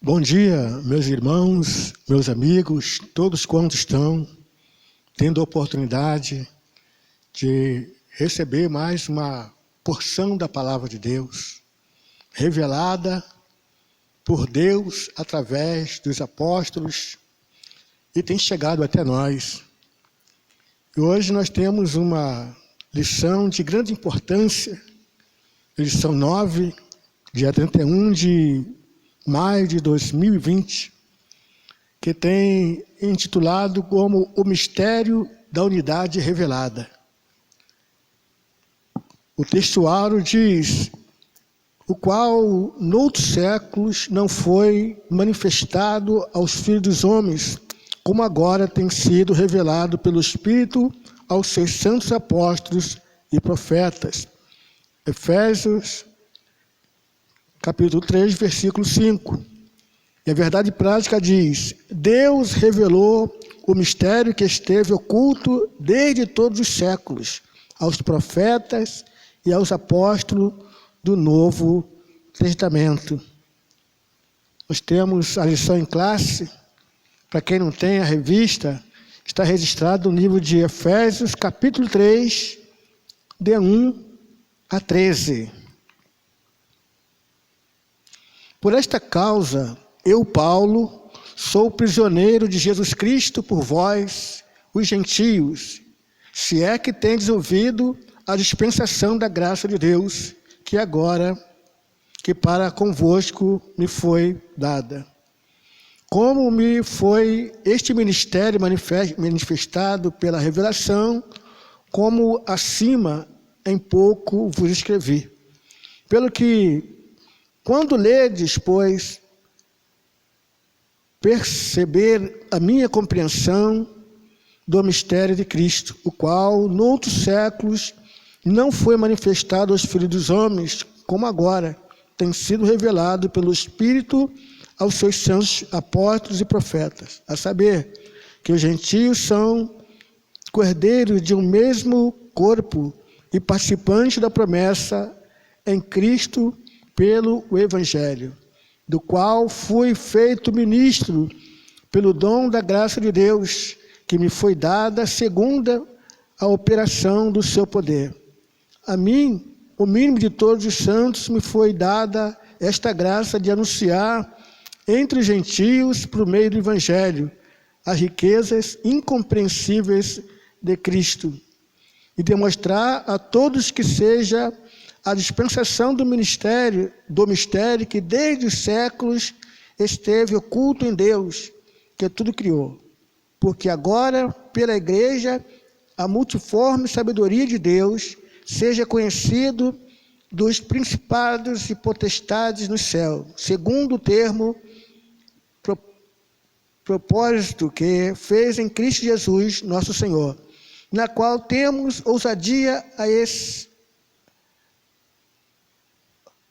Bom dia, meus irmãos, meus amigos, todos quantos estão tendo a oportunidade de receber mais uma porção da Palavra de Deus, revelada por Deus através dos apóstolos e tem chegado até nós. E hoje nós temos uma lição de grande importância, lição 9, dia 31 de maio de 2020, que tem intitulado como O Mistério da Unidade Revelada. O textuário diz: o qual, noutros séculos, não foi manifestado aos filhos dos homens, como agora tem sido revelado pelo Espírito aos seus santos apóstolos e profetas. Efésios capítulo 3, versículo 5. E a verdade prática diz: Deus revelou o mistério que esteve oculto desde todos os séculos, aos profetas e aos apóstolos do Novo Testamento. Nós temos a lição em classe. Para quem não tem a revista, está registrado no livro de Efésios, capítulo 3, de 1 a 13. Por esta causa, eu, Paulo, sou prisioneiro de Jesus Cristo por vós, os gentios, se é que tendes ouvido a dispensação da graça de Deus, que para convosco me foi dada. Como me foi este ministério manifestado pela revelação, como acima em pouco vos escrevi. Pelo que, quando ledes, pois, perceber a minha compreensão do mistério de Cristo, o qual, noutros séculos, não foi manifestado aos filhos dos homens, como agora tem sido revelado pelo Espírito aos seus santos apóstolos e profetas, a saber, que os gentios são cordeiros de um mesmo corpo e participantes da promessa em Cristo pelo Evangelho, do qual fui feito ministro pelo dom da graça de Deus, que me foi dada segundo a operação do seu poder. A mim, o mínimo de todos os santos, me foi dada esta graça de anunciar entre os gentios, por meio do Evangelho, as riquezas incompreensíveis de Cristo, e demonstrar a todos que seja a dispensação do mistério que desde os séculos esteve oculto em Deus, que tudo criou. Porque agora, pela Igreja, a multiforme sabedoria de Deus seja conhecido dos principados e potestades no céu, segundo o termo propósito que fez em Cristo Jesus, nosso Senhor, na qual temos ousadia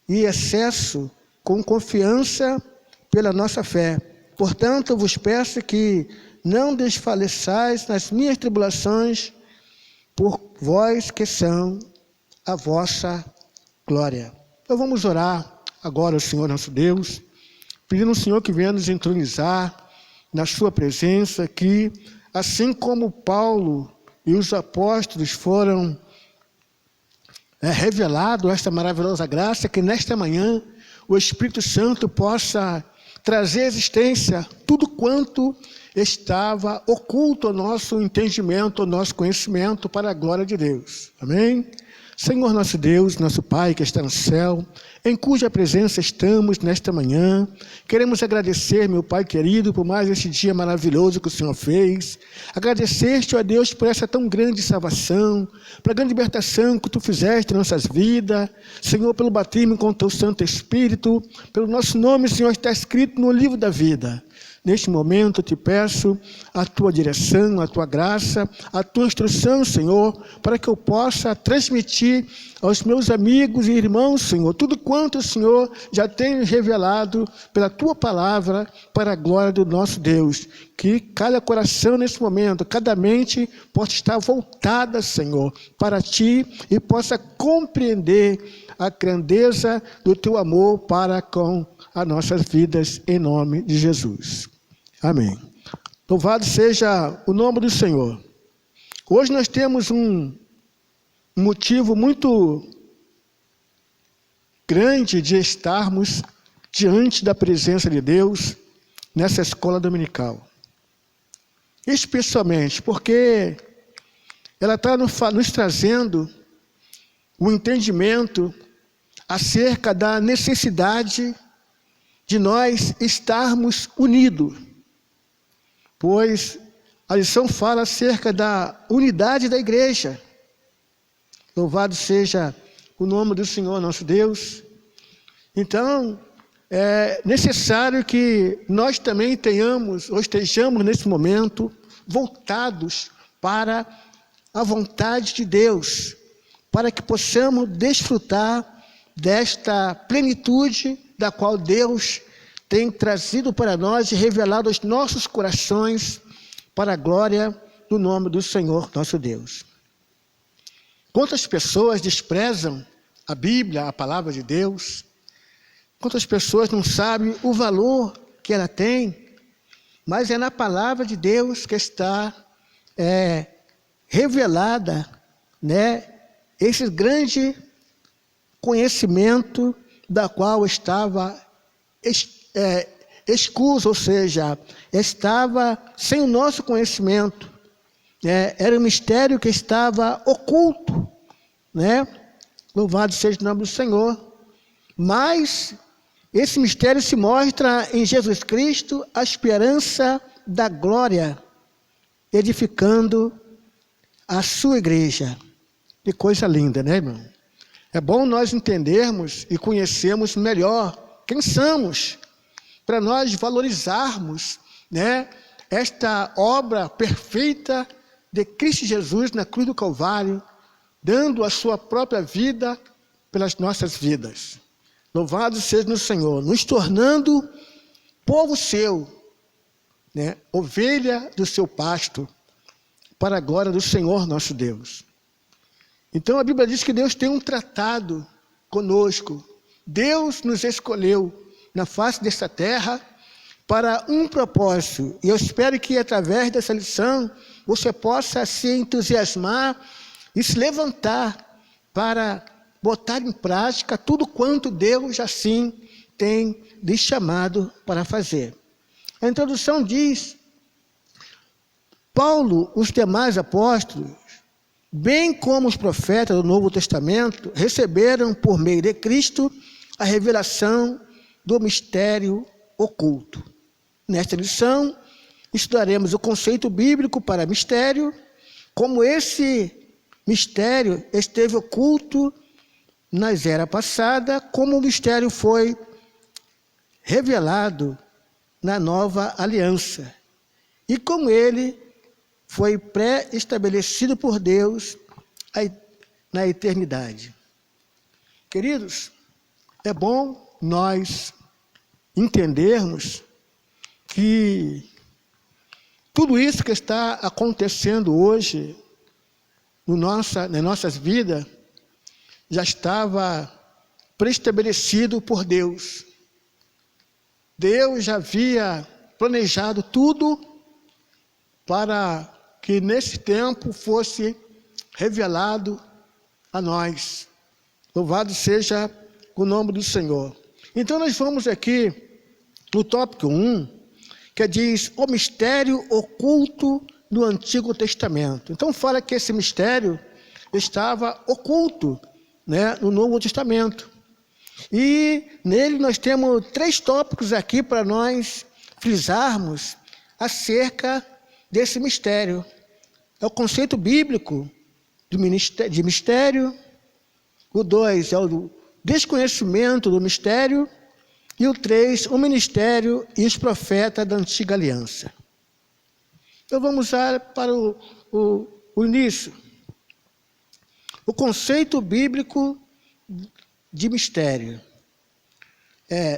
e excesso com confiança pela nossa fé. Portanto, eu vos peço que não desfaleçais nas minhas tribulações, por vós que são a vossa glória. Então vamos orar agora ao Senhor nosso Deus, pedindo ao Senhor que venha nos entronizar na sua presença, que assim como Paulo e os apóstolos foram revelado esta maravilhosa graça, que nesta manhã o Espírito Santo possa trazer à existência tudo quanto estava oculto ao nosso entendimento, ao nosso conhecimento, para a glória de Deus. Amém? Senhor nosso Deus, nosso Pai que está no céu, em cuja presença estamos nesta manhã, queremos agradecer, meu Pai querido, por mais este dia maravilhoso que o Senhor fez. Agradecer-te, ó Deus, por essa tão grande salvação, pela grande libertação que Tu fizeste em nossas vidas. Senhor, pelo batismo com o Teu Santo Espírito, pelo nosso nome, Senhor, está escrito no livro da vida. Neste momento eu te peço a tua direção, a tua graça, a tua instrução, Senhor, para que eu possa transmitir aos meus amigos e irmãos, Senhor, tudo quanto o Senhor já tem revelado pela tua palavra para a glória do nosso Deus. Que cada coração nesse momento, cada mente possa estar voltada, Senhor, para ti e possa compreender a grandeza do teu amor para com as nossas vidas, em nome de Jesus. Amém. Louvado seja o nome do Senhor. Hoje nós temos um motivo muito grande de estarmos diante da presença de Deus nessa escola dominical. Especialmente porque ela está nos trazendo o entendimento acerca da necessidade de nós estarmos unidos, pois a lição fala acerca da unidade da igreja. Louvado seja o nome do Senhor nosso Deus. Então, é necessário que nós também estejamos nesse momento voltados para a vontade de Deus, para que possamos desfrutar desta plenitude da qual Deus tem trazido para nós e revelado aos nossos corações para a glória do nome do Senhor nosso Deus. Quantas pessoas desprezam a Bíblia, a palavra de Deus? Quantas pessoas não sabem o valor que ela tem? Mas é na palavra de Deus que está revelada, esse grande conhecimento da qual estava escuso, ou seja, estava sem o nosso conhecimento. Era um mistério que estava oculto, Louvado seja o nome do Senhor. Mas esse mistério se mostra em Jesus Cristo, a esperança da glória, edificando a sua igreja. Que coisa linda, irmão? É bom nós entendermos e conhecermos melhor quem somos, para nós valorizarmos, esta obra perfeita de Cristo Jesus na cruz do Calvário, dando a sua própria vida pelas nossas vidas. Louvado seja o Senhor, nos tornando povo seu, ovelha do seu pasto, para a glória do Senhor nosso Deus. Então a Bíblia diz que Deus tem um tratado conosco. Deus nos escolheu na face desta terra para um propósito. E eu espero que através dessa lição você possa se entusiasmar e se levantar para botar em prática tudo quanto Deus assim tem lhe chamado para fazer. A introdução diz: Paulo, os demais apóstolos, bem como os profetas do Novo Testamento, receberam por meio de Cristo a revelação do mistério oculto. Nesta lição, estudaremos o conceito bíblico para mistério, como esse mistério esteve oculto nas eras passadas, como o mistério foi revelado na nova aliança, e como ele foi pré-estabelecido por Deus na eternidade. Queridos, é bom nós entendermos que tudo isso que está acontecendo hoje nas nossas vidas já estava pré-estabelecido por Deus. Deus já havia planejado tudo para que nesse tempo fosse revelado a nós. Louvado seja o nome do Senhor. Então nós vamos aqui no tópico 1, que diz o mistério oculto do Antigo Testamento. Então fala que esse mistério estava oculto, no Novo Testamento. E nele nós temos 3 tópicos aqui para nós frisarmos acerca desse mistério. É o conceito bíblico de mistério. O 2 é o desconhecimento do mistério. E o 3, o ministério e os profetas da antiga aliança. Então vamos usar para o início. O conceito bíblico de mistério.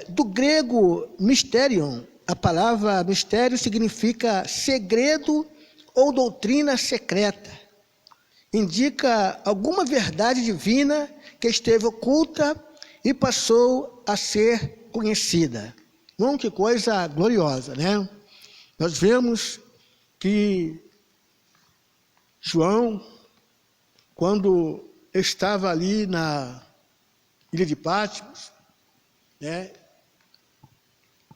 Do grego mysterion, a palavra mistério significa segredo ou doutrina secreta. Indica alguma verdade divina que esteve oculta e passou a ser conhecida. Bom, que coisa gloriosa, né? Nós vemos que João, quando estava ali na ilha de Patmos, né,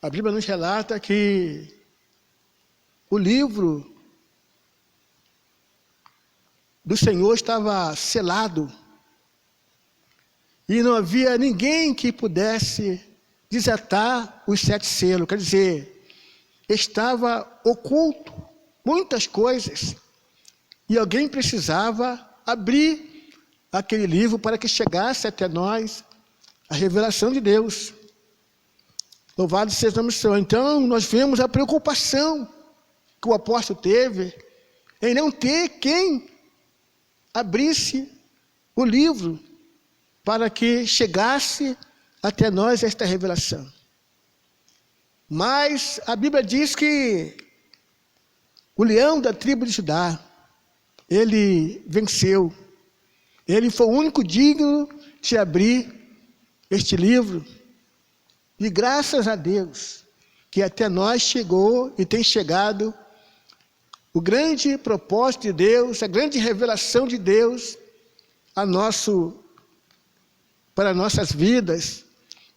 a Bíblia nos relata que o livro do Senhor estava selado e não havia ninguém que pudesse desatar os 7 selos. Quer dizer, estava oculto muitas coisas e alguém precisava abrir aquele livro para que chegasse até nós a revelação de Deus. Louvado seja o nome do Senhor. Então, nós vemos a preocupação que o apóstolo teve em não ter quem abrisse o livro para que chegasse até nós esta revelação. Mas a Bíblia diz que o leão da tribo de Judá, ele venceu. Ele foi o único digno de abrir este livro. E graças a Deus que até nós chegou e tem chegado o grande propósito de Deus, a grande revelação de Deus para nossas vidas,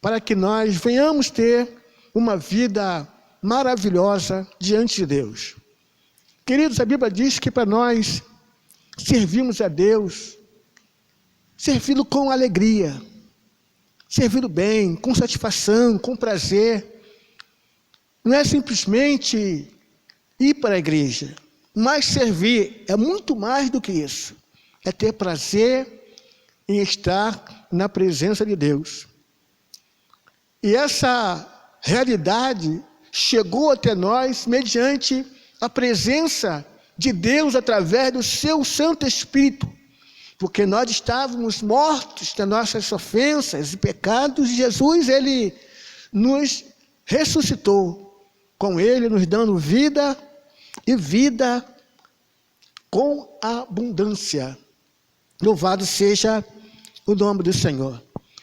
para que nós venhamos ter uma vida maravilhosa diante de Deus. Queridos, a Bíblia diz que para nós servirmos a Deus, servi-lo com alegria, servi-lo bem, com satisfação, com prazer, não é simplesmente ir para a igreja, mas servir é muito mais do que isso, é ter prazer em estar na presença de Deus. E essa realidade chegou até nós mediante a presença de Deus através do seu Santo Espírito, porque nós estávamos mortos das nossas ofensas e pecados, e Jesus, ele nos ressuscitou, com ele nos dando vida e vida com abundância. Louvado seja o nome do Senhor.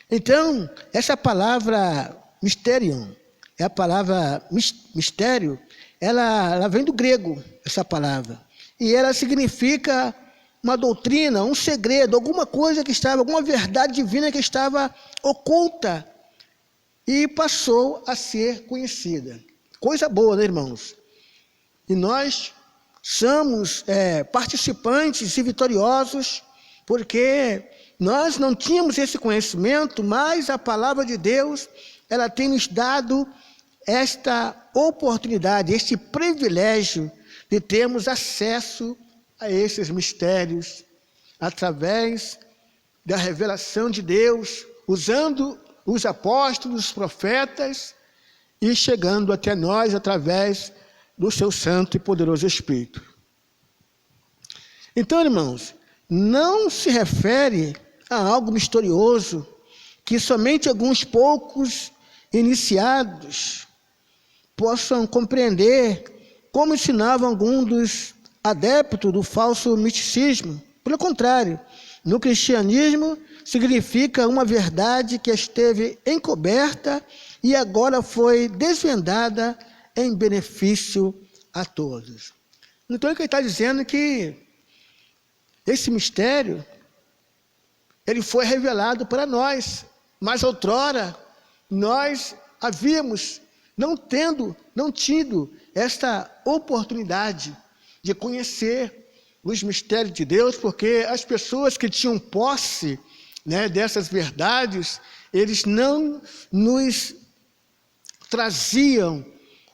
Então, essa palavra mysterion, é a palavra mistério, ela vem do grego, essa palavra. E ela significa uma doutrina, um segredo, alguma coisa que estava, alguma verdade divina que estava oculta e passou a ser conhecida. Coisa boa, né, irmãos? E nós somos participantes e vitoriosos, porque nós não tínhamos esse conhecimento, mas a palavra de Deus, ela tem nos dado esta oportunidade, este privilégio de termos acesso a esses mistérios, através da revelação de Deus, usando os apóstolos, os profetas, e chegando até nós através do seu santo e poderoso Espírito. Então, irmãos, não se refere a algo misterioso que somente alguns poucos iniciados possam compreender, como ensinavam alguns dos adeptos do falso misticismo. Pelo contrário, no cristianismo significa uma verdade que esteve encoberta e agora foi desvendada em benefício a todos. Então, ele está dizendo que esse mistério, ele foi revelado para nós, mas outrora nós havíamos não tido esta oportunidade de conhecer os mistérios de Deus, porque as pessoas que tinham posse, dessas verdades, eles não nos traziam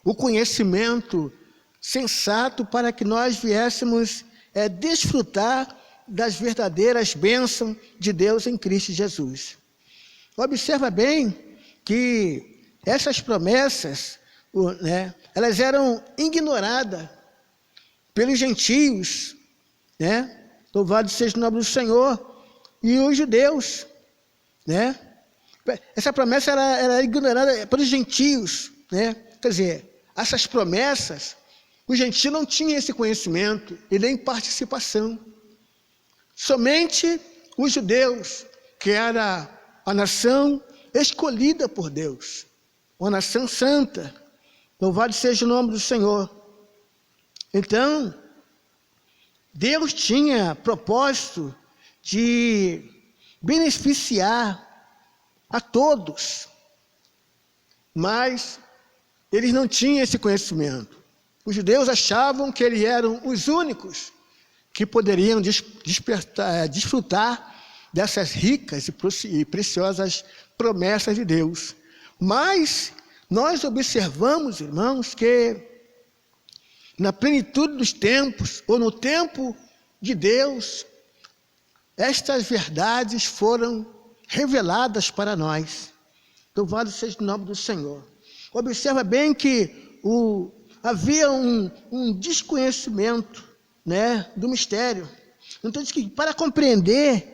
o conhecimento sensato para que nós viéssemos desfrutar das verdadeiras bênçãos de Deus em Cristo Jesus. Observa bem que essas promessas, elas eram ignoradas pelos gentios, Louvado seja o nome do Senhor, e os judeus, Essa promessa era ignorada pelos gentios, Quer dizer, essas promessas, os gentios não tinham esse conhecimento e nem participação. Somente os judeus que era a nação escolhida por Deus, uma nação santa. Louvado seja o nome do Senhor. Então, Deus tinha propósito de beneficiar a todos, mas eles não tinham esse conhecimento. Os judeus achavam que eles eram os únicos que poderiam desfrutar dessas ricas e preciosas promessas de Deus. Mas nós observamos, irmãos, que na plenitude dos tempos, ou no tempo de Deus, estas verdades foram reveladas para nós. Louvado seja o nome do Senhor. Observa bem que havia um desconhecimento, né, do mistério. Então diz que para compreender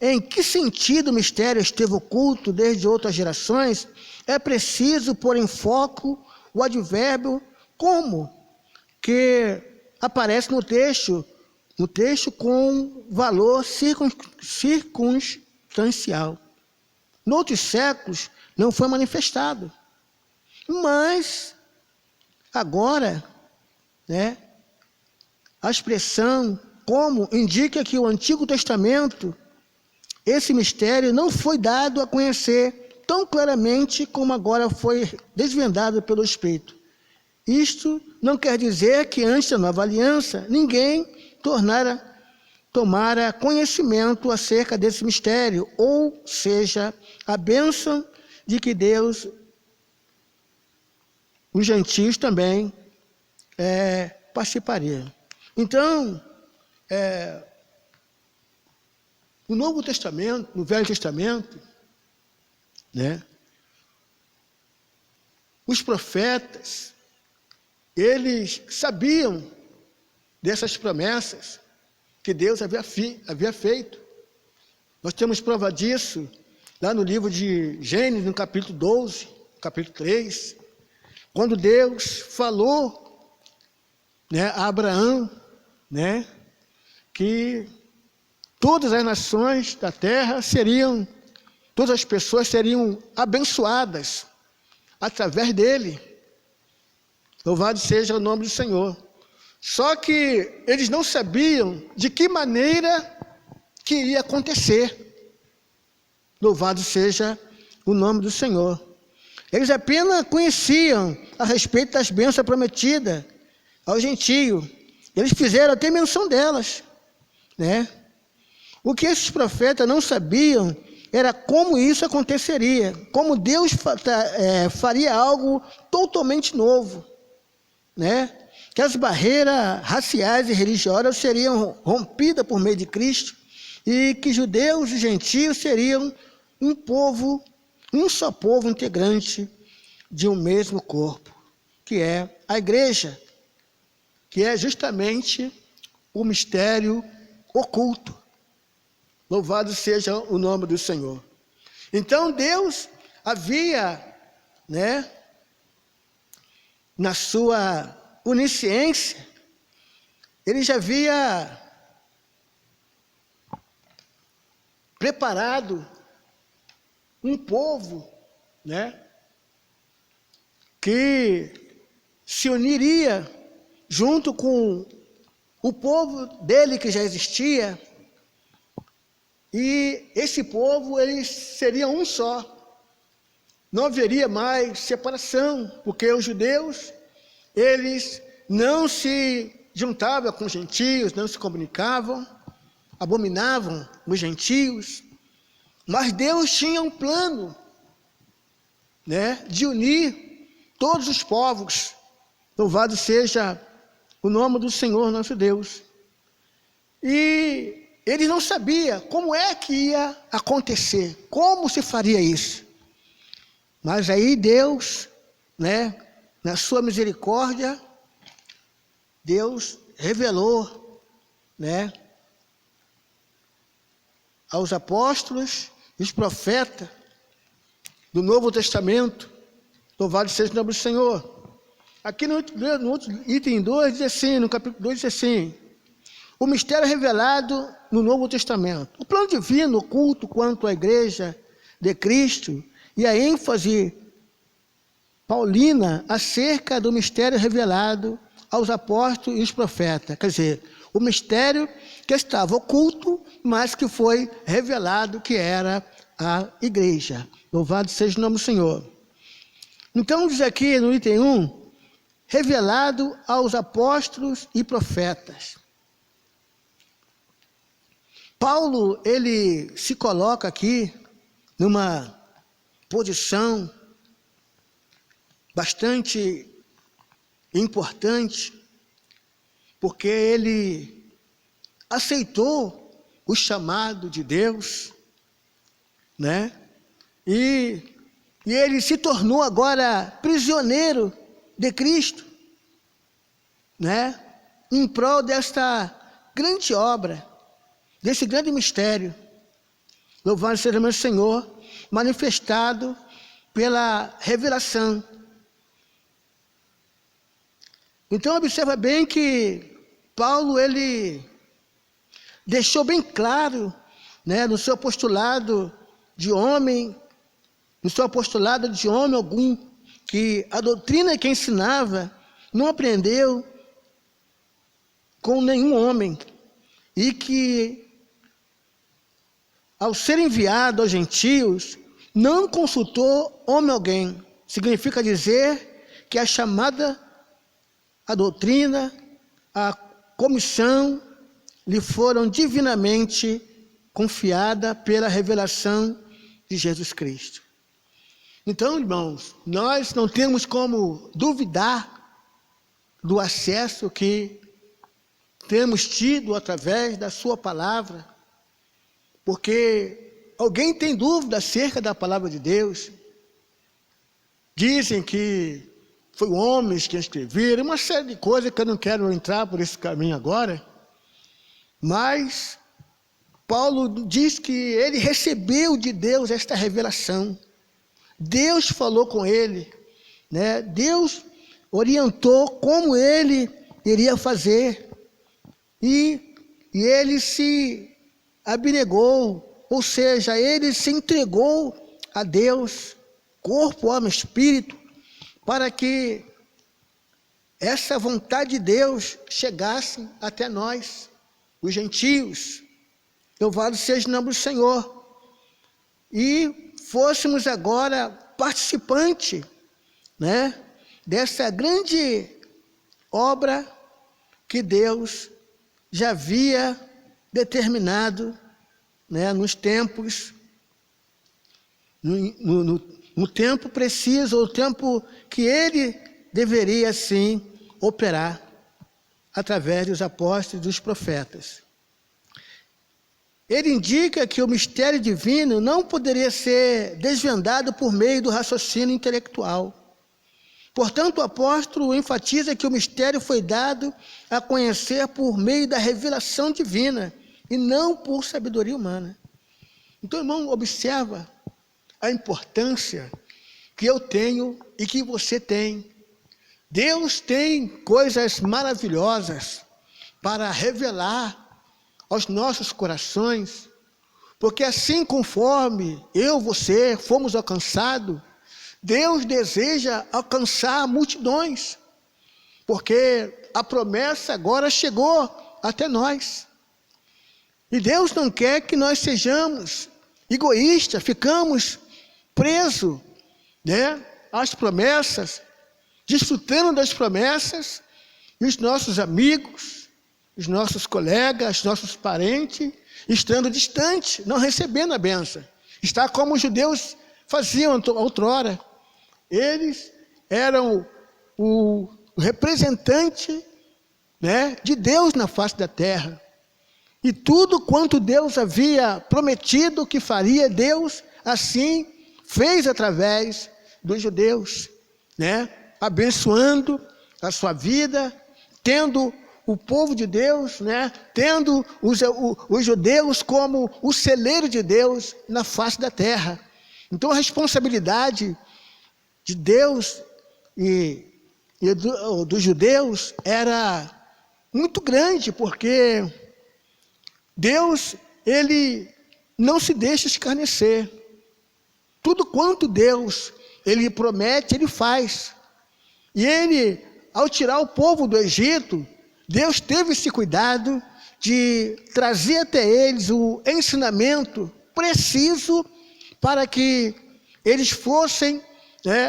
em que sentido o mistério esteve oculto desde outras gerações, é preciso pôr em foco o advérbio como, que aparece no texto com valor circunstancial. Noutros séculos não foi manifestado, mas agora, né, a expressão como indica que o Antigo Testamento, esse mistério não foi dado a conhecer tão claramente como agora foi desvendado pelo Espírito. Isto não quer dizer que antes da nova aliança ninguém tomara conhecimento acerca desse mistério, ou seja, a bênção de que Deus, os gentios também participariam. Então, no Novo Testamento, no Velho Testamento, né, os profetas, eles sabiam dessas promessas que Deus havia feito. Nós temos prova disso lá no livro de Gênesis, no capítulo 12, capítulo 3, quando Deus falou, né, a Abraão, né, que todas as nações da terra todas as pessoas seriam abençoadas através dele. Louvado seja o nome do Senhor. Só que eles não sabiam de que maneira que iria acontecer. Louvado seja o nome do Senhor. Eles apenas conheciam a respeito das bênçãos prometidas ao gentio. Eles fizeram até menção delas, né? O que esses profetas não sabiam era como isso aconteceria, como Deus faria algo totalmente novo, né? Que as barreiras raciais e religiosas seriam rompidas por meio de Cristo e que judeus e gentios seriam um só povo integrante de um mesmo corpo, que é a igreja, que é justamente o mistério oculto. Louvado seja o nome do Senhor. Então Deus havia, né, na sua onisciência, ele já havia preparado um povo, né, que se uniria junto com o povo dele que já existia, e esse povo, eles seriam um só. Não haveria mais separação, porque os judeus, eles não se juntavam com os gentios, não se comunicavam, abominavam os gentios, mas Deus tinha um plano, né, de unir todos os povos. Louvado seja o nome do Senhor nosso Deus. E eles não sabiam como é que ia acontecer, como se faria isso. Mas aí Deus, né, na sua misericórdia, Deus revelou, né, aos apóstolos e os profetas do Novo Testamento. Louvado seja o nome do Senhor. Aqui no outro item 2 diz assim, no capítulo 2 diz assim: o mistério revelado no Novo Testamento. O plano divino oculto quanto à igreja de Cristo e a ênfase paulina acerca do mistério revelado aos apóstolos e os profetas. Quer dizer, o mistério que estava oculto, mas que foi revelado, que era a igreja. Louvado seja o nome do Senhor. Então diz aqui no item 1, revelado aos apóstolos e profetas. Paulo, ele se coloca aqui numa posição bastante importante, porque ele aceitou o chamado de Deus, né? E ele se tornou agora prisioneiro de Cristo, né? Em prol desta grande obra, desse grande mistério. Louvado seja o Senhor, manifestado pela revelação. Então observa bem que Paulo, ele deixou bem claro, né, no seu apostolado de homem, algum, que a doutrina que ensinava não aprendeu com nenhum homem, e que ao ser enviado aos gentios, não consultou homem alguém. Significa dizer que a chamada, a doutrina, a comissão lhe foram divinamente confiada pela revelação de Jesus Cristo. Então, irmãos, nós não temos como duvidar do acesso que temos tido através da sua palavra, porque alguém tem dúvida acerca da palavra de Deus. Dizem que foi homens que escreveram, uma série de coisas que eu não quero entrar por esse caminho agora, mas Paulo diz que ele recebeu de Deus esta revelação. Deus falou com ele, né? Deus orientou como ele iria fazer, e ele se abnegou, ou seja, ele se entregou a Deus, corpo, alma, espírito, para que essa vontade de Deus chegasse até nós, os gentios. Louvado seja o nome do Senhor. E fôssemos agora participantes, né, dessa grande obra que Deus já havia determinado, né, nos tempos, no tempo preciso, ou o tempo que ele deveria, sim, operar através dos apóstolos e dos profetas. Ele indica que o mistério divino não poderia ser desvendado por meio do raciocínio intelectual. Portanto, o apóstolo enfatiza que o mistério foi dado a conhecer por meio da revelação divina e não por sabedoria humana. Então, irmão, observa a importância que eu tenho e que você tem. Deus tem coisas maravilhosas para revelar aos nossos corações, porque assim conforme eu, você, fomos alcançados, Deus deseja alcançar multidões, porque a promessa agora chegou até nós. E Deus não quer que nós sejamos egoístas, ficamos presos, né, às promessas, desfrutando das promessas, e os nossos amigos, os nossos colegas, os nossos parentes, estando distantes, não recebendo a bênção. Está como os judeus faziam outrora. Eles eram o representante, né, de Deus na face da terra. E tudo quanto Deus havia prometido que faria, Deus assim fez através dos judeus, né, abençoando a sua vida, tendo o povo de Deus, né, tendo os judeus como o celeiro de Deus na face da terra. Então a responsabilidade de Deus e dos judeus era muito grande, porque Deus, Ele não se deixa escarnecer. Tudo quanto Deus, Ele promete, Ele faz. E Ele, ao tirar o povo do Egito, Deus teve esse cuidado de trazer até eles o ensinamento preciso para que eles fossem,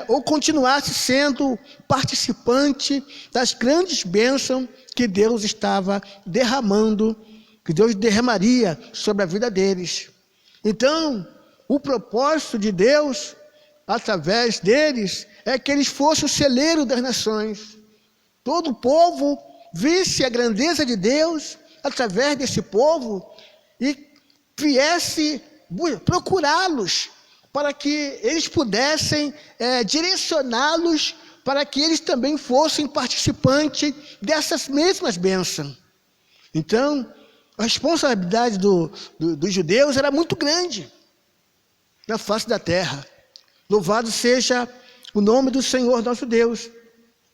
ou continuassem sendo participante das grandes bênçãos que Deus estava derramando, que Deus derramaria sobre a vida deles. Então, o propósito de Deus, através deles, é que eles fossem o celeiro das nações. Todo o povo visse a grandeza de Deus através desse povo e viesse procurá-los para que eles pudessem direcioná-los para que eles também fossem participantes dessas mesmas bênçãos. Então, a responsabilidade dos judeus era muito grande na face da terra. Louvado seja o nome do Senhor nosso Deus.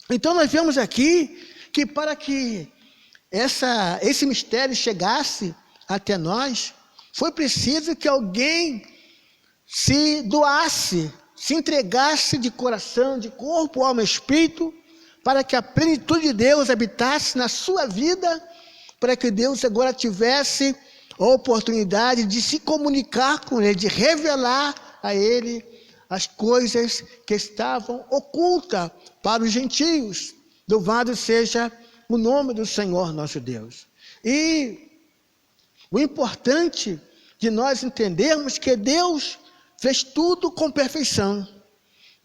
Então nós vemos aqui que para que esse mistério chegasse até nós, foi preciso que alguém se doasse, se entregasse de coração, de corpo, alma e espírito, para que a plenitude de Deus habitasse na sua vida, para que Deus agora tivesse a oportunidade de se comunicar com Ele, de revelar a Ele as coisas que estavam ocultas para os gentios. Louvado seja o nome do Senhor nosso Deus. E o importante de nós entendermos que Deus fez tudo com perfeição,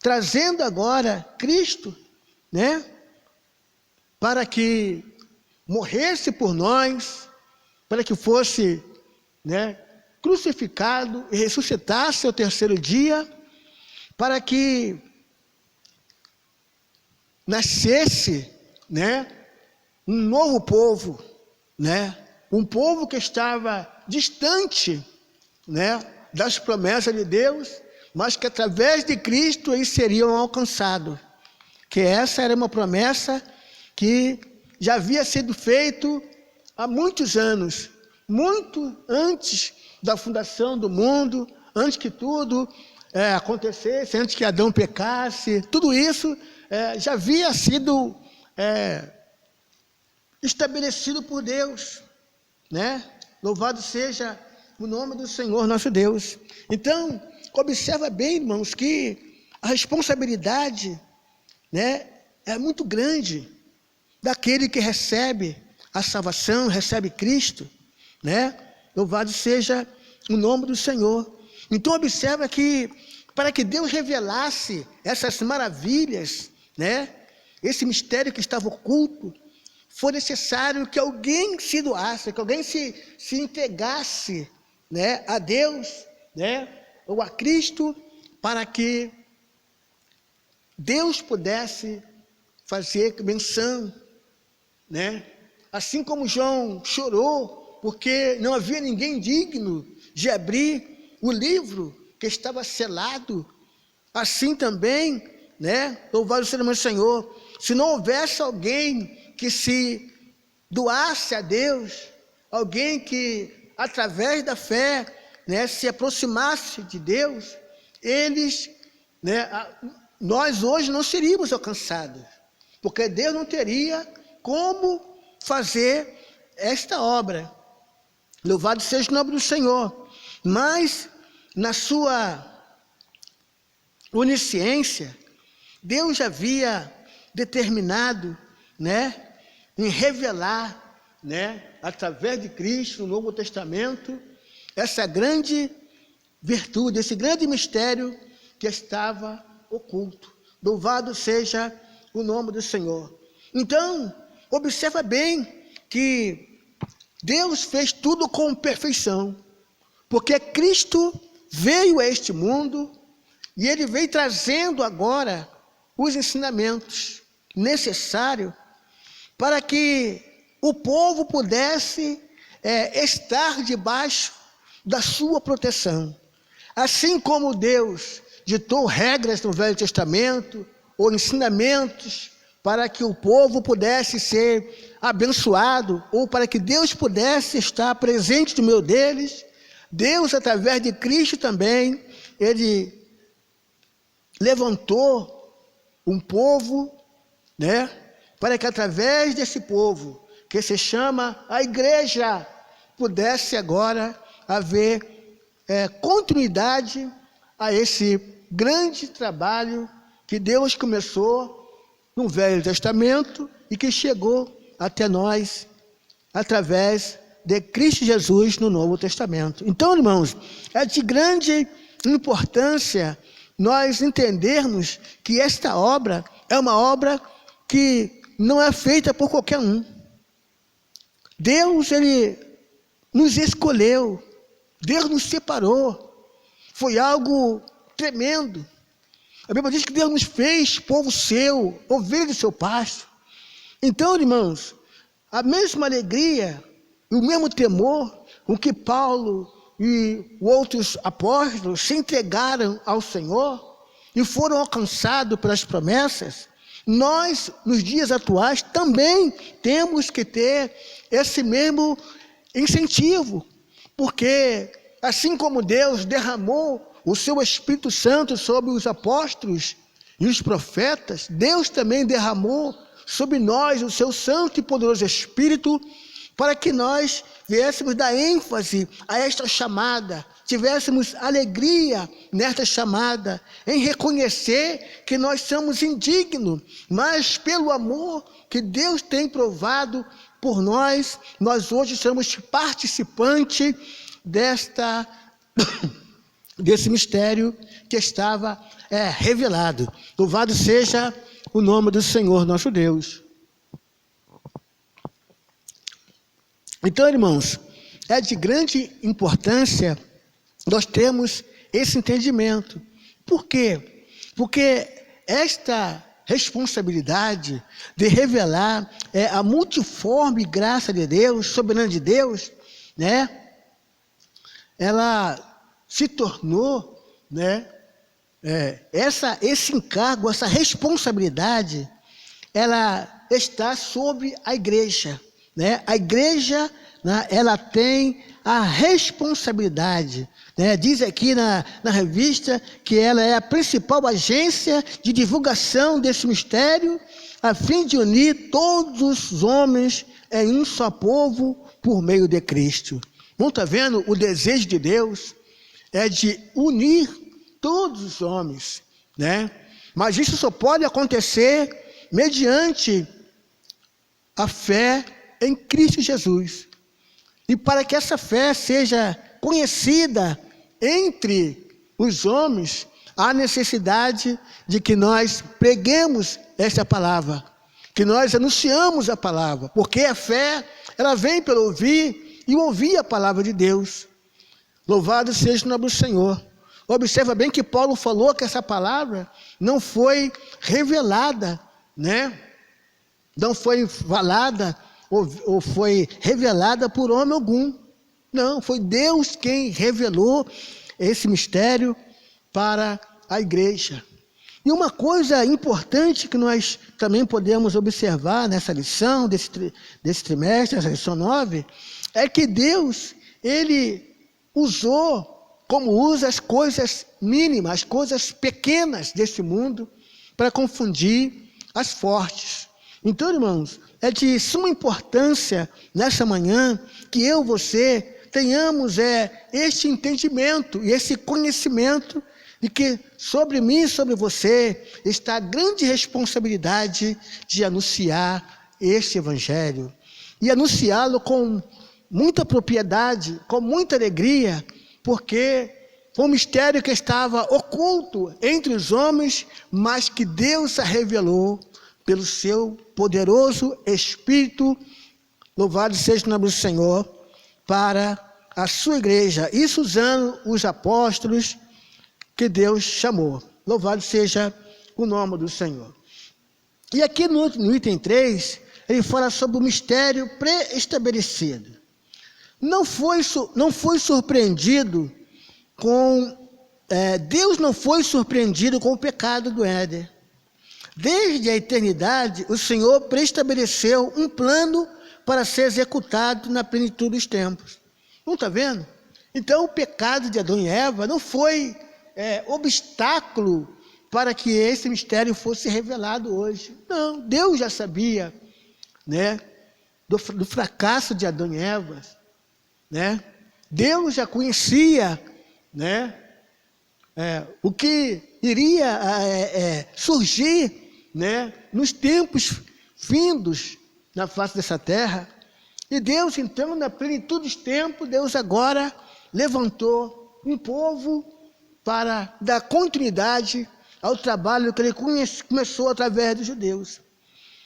trazendo agora Cristo, para que morresse por nós, para que fosse crucificado e ressuscitasse ao terceiro dia, para que nascesse um novo povo, um povo que estava distante das promessas de Deus, mas que através de Cristo eles seriam alcançados. Que essa era uma promessa que já havia sido feita há muitos anos, muito antes da fundação do mundo, antes que tudo acontecesse, antes que Adão pecasse, tudo isso já havia sido estabelecido por Deus, Louvado seja o nome do Senhor nosso Deus. Então, observa bem, irmãos, que a responsabilidade é muito grande daquele que recebe a salvação, recebe Cristo, Louvado seja o nome do Senhor. Então observa que para que Deus revelasse essas maravilhas, esse mistério que estava oculto, foi necessário que alguém se doasse, que alguém se entregasse a Deus, ou a Cristo, para que Deus pudesse fazer menção, Assim como João chorou, porque não havia ninguém digno de abrir o livro que estava selado, assim também, louvado seja o meu Senhor, se não houvesse alguém que se doasse a Deus, alguém que através da fé, se aproximasse de Deus, nós hoje não seríamos alcançados, porque Deus não teria como fazer esta obra. Louvado seja o nome do Senhor. Mas na sua onisciência, Deus já havia determinado, em revelar, através de Cristo, no Novo Testamento, essa grande virtude, esse grande mistério que estava oculto. Louvado seja o nome do Senhor. Então, observa bem que Deus fez tudo com perfeição, porque Cristo veio a este mundo e Ele veio trazendo agora os ensinamentos necessários para que o povo pudesse estar debaixo da sua proteção. Assim como Deus ditou regras no Velho Testamento, ou ensinamentos para que o povo pudesse ser abençoado, ou para que Deus pudesse estar presente no meio deles. Deus, através de Cristo também, Ele levantou um povo, né, para que através desse povo, que se chama a igreja, pudesse agora haver continuidade a esse grande trabalho que Deus começou no Velho Testamento e que chegou até nós através de Cristo Jesus no Novo Testamento. Então, irmãos, é de grande importância nós entendermos que esta obra é uma obra que não é feita por qualquer um. Deus, Ele nos escolheu, Deus nos separou, foi algo tremendo. A Bíblia diz que Deus nos fez povo seu, ovelha do seu pasto. Então, irmãos, a mesma alegria e o mesmo temor com que Paulo e outros apóstolos se entregaram ao Senhor e foram alcançados pelas promessas, nós, nos dias atuais, também temos que ter esse mesmo incentivo, porque assim como Deus derramou o seu Espírito Santo sobre os apóstolos e os profetas, Deus também derramou sobre nós o seu santo e poderoso Espírito, para que nós viéssemos dar ênfase a esta chamada, tivéssemos alegria nesta chamada, em reconhecer que nós somos indignos, mas pelo amor que Deus tem provado por nós, nós hoje somos participantes desse mistério que estava revelado. Louvado seja o nome do Senhor nosso Deus. Então, irmãos, é de grande importância nós termos esse entendimento. Por quê? Porque esta responsabilidade de revelar a multiforme graça de Deus, soberana de Deus, né? Ela se tornou, né? Esse encargo, essa responsabilidade, ela está sobre a igreja, né? A igreja, né, ela tem a responsabilidade, né? Diz aqui na revista que ela é a principal agência de divulgação desse mistério, a fim de unir todos os homens em um só povo por meio de Cristo. Não está vendo? O desejo de Deus é de unir todos os homens, né? Mas isso só pode acontecer mediante a fé em Cristo Jesus. E para que essa fé seja conhecida entre os homens, há necessidade de que nós preguemos esta palavra, que nós anunciamos a palavra, porque a fé, ela vem pelo ouvir e ouvir a palavra de Deus. Louvado seja o nome do Senhor. Observa bem que Paulo falou que essa palavra não foi revelada, né? Não foi falada ou foi revelada por homem algum. Não, foi Deus quem revelou esse mistério para a igreja. E uma coisa importante que nós também podemos observar nessa lição, desse trimestre, essa lição 9, é que Deus, Ele usou, como usa as coisas mínimas, as coisas pequenas desse mundo, para confundir as fortes. Então, irmãos, é de suma importância nessa manhã que eu e você tenhamos este entendimento e esse conhecimento de que sobre mim e sobre você está a grande responsabilidade de anunciar este evangelho e anunciá-lo com muita propriedade, com muita alegria, porque foi um mistério que estava oculto entre os homens, mas que Deus a revelou pelo seu poderoso Espírito, louvado seja o nome do Senhor, para a sua igreja, isso usando os apóstolos que Deus chamou. Louvado seja o nome do Senhor. E aqui no item 3, ele fala sobre o mistério pré-estabelecido. Não foi surpreendido com... Deus não foi surpreendido com o pecado do Éden. Desde a eternidade, o Senhor preestabeleceu um plano para ser executado na plenitude dos tempos. Não está vendo? Então, o pecado de Adão e Eva não foi obstáculo para que esse mistério fosse revelado hoje. Não, Deus já sabia, né, do fracasso de Adão e Eva, né? Deus já conhecia, né, o que iria surgir, né, nos tempos findos na face dessa terra. E Deus, então, na plenitude dos tempos, Deus agora levantou um povo para dar continuidade ao trabalho que ele começou através dos judeus.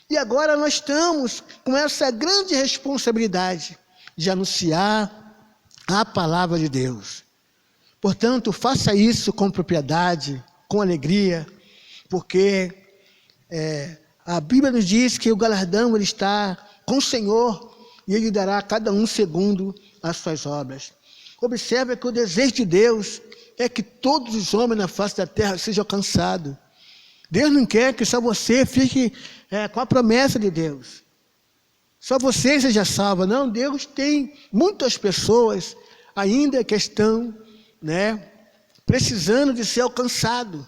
E agora nós estamos com essa grande responsabilidade de anunciar a palavra de Deus. Portanto, faça isso com propriedade, com alegria, porque a Bíblia nos diz que o galardão ele está com o Senhor e Ele dará a cada um segundo as suas obras. Observe que o desejo de Deus é que todos os homens na face da terra sejam alcançados. Deus não quer que só você fique com a promessa de Deus. Só você seja salvo. Não, Deus tem muitas pessoas ainda que estão, né, precisando de ser alcançado,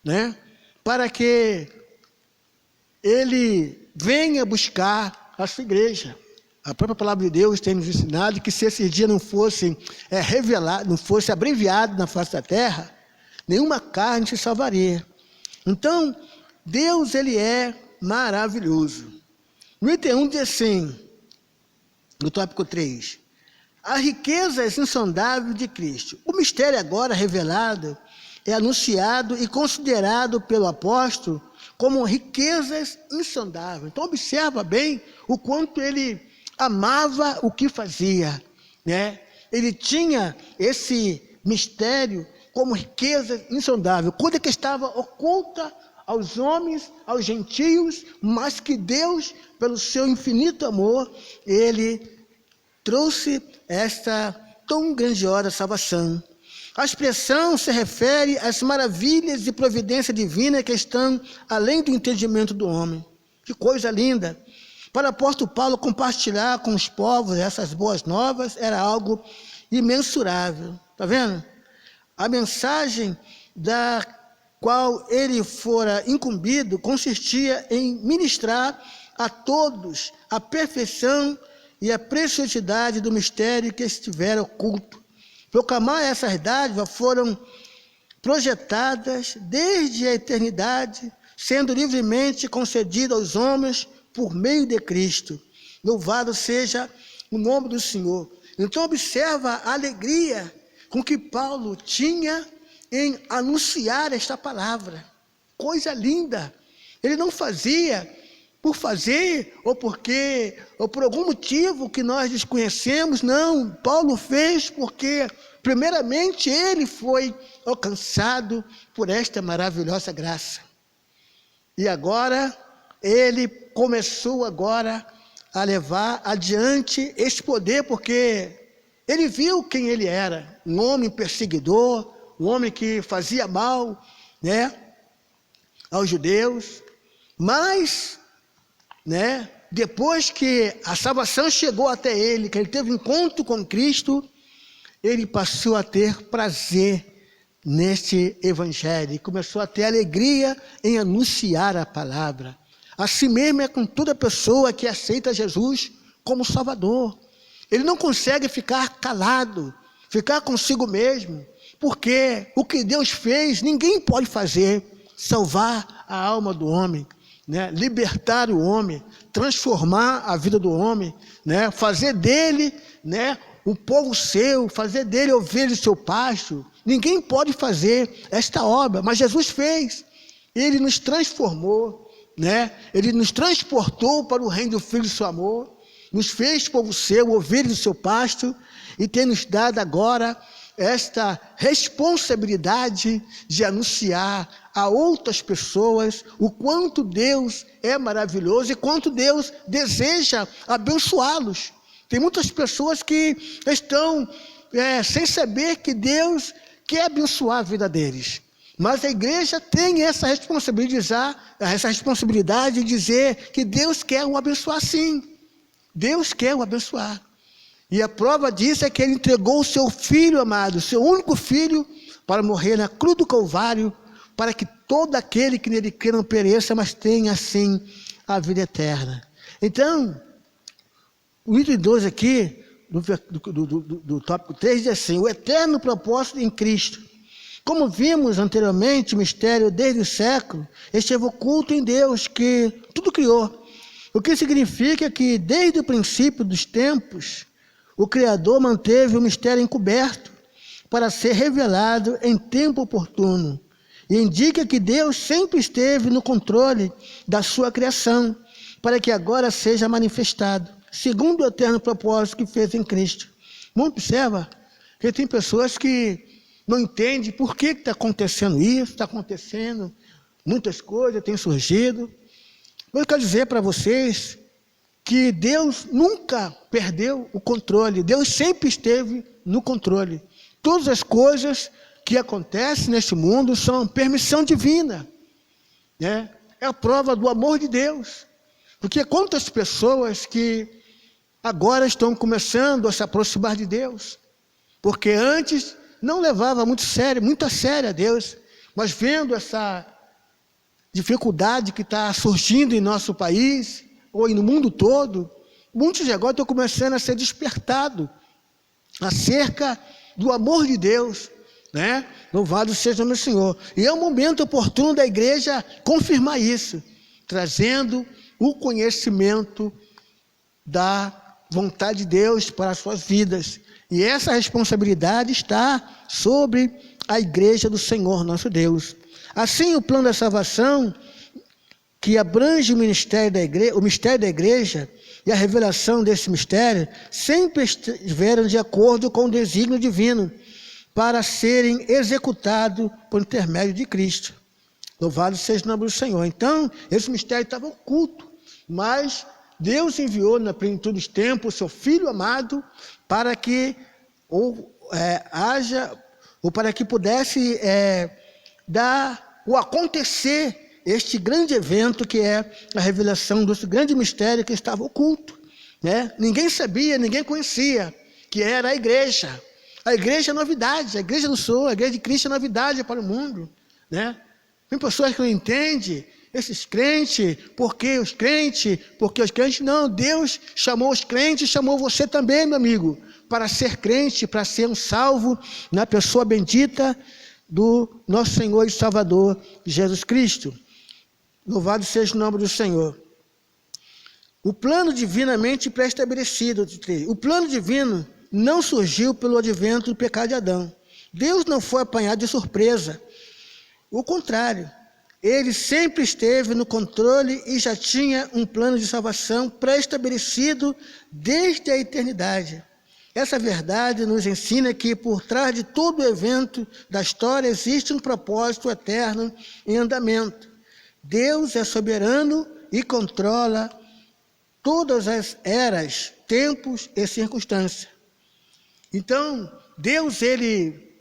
né, para que Ele venha buscar a sua igreja. A própria palavra de Deus tem nos ensinado que se esse dia não fosse revelado, não fosse abreviado na face da terra, nenhuma carne se salvaria. Então, Deus, Ele é maravilhoso. No item 1 diz assim, no tópico 3, a riqueza insondável de Cristo. O mistério agora revelado é anunciado e considerado pelo apóstolo como riquezas insondáveis. Então, observa bem o quanto ele amava o que fazia, né? Ele tinha esse mistério como riqueza insondável, coisa que estava oculta aos homens, aos gentios, mas que Deus, pelo seu infinito amor, Ele trouxe esta tão grandiosa salvação. A expressão se refere às maravilhas e providência divina que estão além do entendimento do homem. Que coisa linda! Para o apóstolo Paulo compartilhar com os povos essas boas novas era algo imensurável. Está vendo? A mensagem da qual ele fora incumbido consistia em ministrar a todos a perfeição e a preciosidade do mistério que estivera oculto. Proclamar essas dádivas foram projetadas desde a eternidade, sendo livremente concedidas aos homens por meio de Cristo. Louvado seja o nome do Senhor. Então observa a alegria com que Paulo tinha em anunciar esta palavra. Coisa linda. Ele não fazia por fazer, ou por algum motivo que nós desconhecemos. Não, Paulo fez porque, primeiramente, ele foi alcançado por esta maravilhosa graça. E agora, ele começou agora a levar adiante esse poder, porque ele viu quem ele era, um homem perseguidor, um homem que fazia mal, né, aos judeus, mas, né, depois que a salvação chegou até ele, que ele teve um encontro com Cristo, ele passou a ter prazer neste evangelho, e começou a ter alegria em anunciar a palavra. Assim mesmo é com toda pessoa que aceita Jesus como Salvador. Ele não consegue ficar calado, ficar consigo mesmo, porque o que Deus fez, ninguém pode fazer. Salvar a alma do homem, né? Libertar o homem, transformar a vida do homem, né? Fazer dele, né, o povo seu, fazer dele ovelha do seu pasto. Ninguém pode fazer esta obra, mas Jesus fez. Ele nos transformou, né? Ele nos transportou para o reino do Filho do seu amor, nos fez povo seu, ovelha do seu pasto, e tem nos dado agora esta responsabilidade de anunciar a outras pessoas o quanto Deus é maravilhoso e quanto Deus deseja abençoá-los. Tem muitas pessoas que estão sem saber que Deus quer abençoar a vida deles. Mas a igreja tem essa responsabilidade de dizer que Deus quer o abençoar sim. Deus quer o abençoar. E a prova disso é que ele entregou o seu filho amado, o seu único filho, para morrer na cruz do Calvário, para que todo aquele que nele crê não pereça, mas tenha assim a vida eterna. Então, o item 2 aqui, do tópico 3, diz assim: o eterno propósito em Cristo. Como vimos anteriormente, o mistério desde o século esteve oculto em Deus, que tudo criou. O que significa que desde o princípio dos tempos, o Criador manteve o mistério encoberto para ser revelado em tempo oportuno. E indica que Deus sempre esteve no controle da sua criação, para que agora seja manifestado, segundo o eterno propósito que fez em Cristo. Vamos observar que tem pessoas que não entendem por que está acontecendo isso, está acontecendo, muitas coisas têm surgido. Eu quero dizer para vocês que Deus nunca perdeu o controle, Deus sempre esteve no controle. Todas as coisas que acontecem neste mundo são permissão divina, né? É a prova do amor de Deus. Porque quantas pessoas que agora estão começando a se aproximar de Deus, porque antes não levava muito a sério a Deus, mas vendo essa dificuldade que está surgindo em nosso país, ou no mundo todo, muitos agora estão começando a ser despertados acerca do amor de Deus, né? Louvado seja o meu Senhor. E é um momento oportuno da igreja confirmar isso, trazendo o conhecimento da vontade de Deus para as suas vidas. E essa responsabilidade está sobre a igreja do Senhor, nosso Deus. Assim, o plano da salvação, que abrange o mistério da igreja e a revelação desse mistério, sempre estiveram de acordo com o desígnio divino, para serem executados por intermédio de Cristo. Louvado seja o nome do Senhor. Então, esse mistério estava oculto, mas Deus enviou na plenitude dos tempos o seu Filho amado para que para que pudesse dar o acontecer este grande evento que é a revelação desse grande mistério que estava oculto, né? Ninguém sabia, ninguém conhecia, que era a igreja. A igreja é novidade, a igreja do Senhor, a igreja de Cristo é novidade para o mundo, né? Tem pessoas que não entendem, esses crentes, porque os crentes, não, Deus chamou os crentes, chamou você também, meu amigo, para ser crente, para ser um salvo na pessoa bendita do nosso Senhor e Salvador, Jesus Cristo. Louvado seja o nome do Senhor. O plano divinamente pré-estabelecido, o plano divino não surgiu pelo advento do pecado de Adão. Deus não foi apanhado de surpresa. O contrário, ele sempre esteve no controle e já tinha um plano de salvação pré-estabelecido desde a eternidade. Essa verdade nos ensina que por trás de todo o evento da história existe um propósito eterno em andamento. Deus é soberano e controla todas as eras, tempos e circunstâncias. Então, Deus, ele,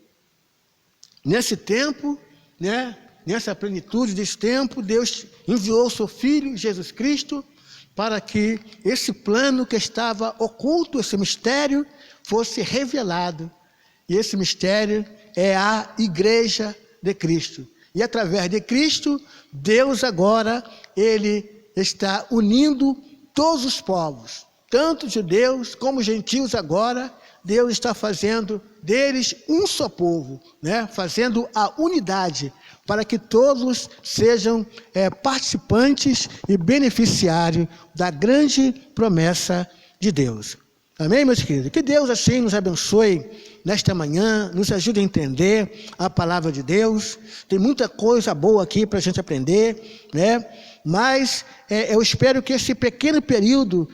nesse tempo, né, nessa plenitude desse tempo, Deus enviou o seu Filho, Jesus Cristo, para que esse plano que estava oculto, esse mistério, fosse revelado. E esse mistério é a igreja de Cristo. E através de Cristo, Deus agora, ele está unindo todos os povos, tanto judeus como gentios agora. Deus está fazendo deles um só povo, né? Fazendo a unidade, para que todos sejam participantes e beneficiários da grande promessa de Deus. Amém, meus queridos? Que Deus assim nos abençoe nesta manhã, nos ajude a entender a palavra de Deus. Tem muita coisa boa aqui para a gente aprender, né? Mas eu espero que esse pequeno período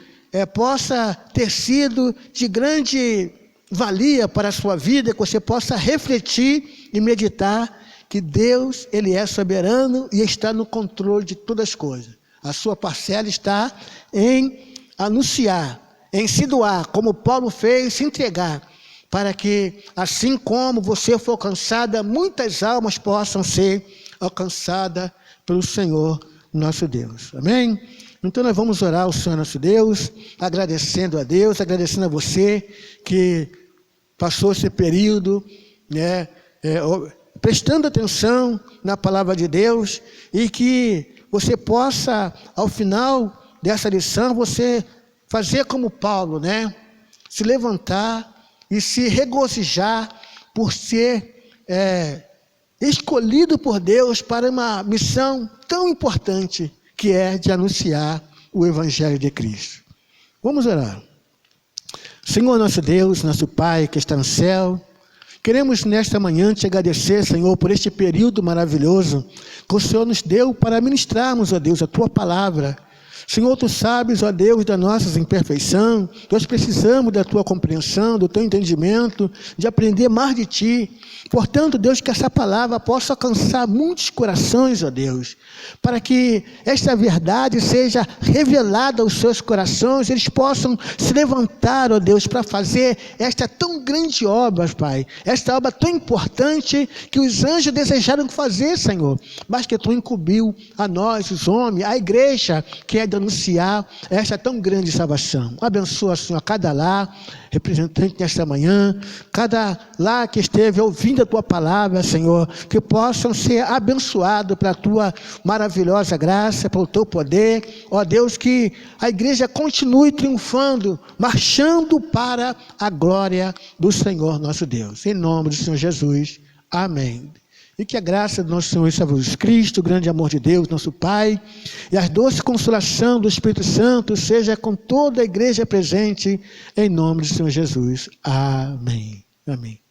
possa ter sido de grande valia para a sua vida, que você possa refletir e meditar que Deus, ele é soberano e está no controle de todas as coisas. A sua parcela está em anunciar, em se doar, como Paulo fez, se entregar, para que, assim como você foi alcançada, muitas almas possam ser alcançadas pelo Senhor nosso Deus. Amém? Então nós vamos orar ao Senhor nosso Deus, agradecendo a Deus, agradecendo a você que passou esse período, né, prestando atenção na palavra de Deus, e que você possa, ao final dessa lição, você fazer como Paulo, né, se levantar e se regozijar por ser escolhido por Deus para uma missão tão importante, que é de anunciar o Evangelho de Cristo. Vamos orar. Senhor nosso Deus, nosso Pai que está no céu, queremos nesta manhã te agradecer, Senhor, por este período maravilhoso que o Senhor nos deu para ministrarmos, ó Deus, a Tua palavra. Senhor, Tu sabes, ó Deus, da nossa imperfeição, nós precisamos da Tua compreensão, do Teu entendimento, de aprender mais de Ti. Portanto, Deus, que essa palavra possa alcançar muitos corações, ó Deus, para que esta verdade seja revelada aos seus corações, eles possam se levantar, ó Deus, para fazer esta tão grande obra, Pai, esta obra tão importante que os anjos desejaram fazer, Senhor, mas que Tu incumbiu a nós, os homens, a igreja, que é de anunciar esta tão grande salvação. Abençoa, Senhor, cada lar, representante nesta manhã, cada lar que esteve ouvindo a Tua palavra, Senhor, que possam ser abençoados pela Tua maravilhosa graça, pelo Teu poder, ó Deus, que a igreja continue triunfando, marchando para a glória do Senhor nosso Deus. Em nome do Senhor Jesus. Amém. E que a graça do nosso Senhor Jesus Cristo, o grande amor de Deus, nosso Pai, e a doce consolação do Espírito Santo seja com toda a igreja presente, em nome do Senhor Jesus. Amém. Amém.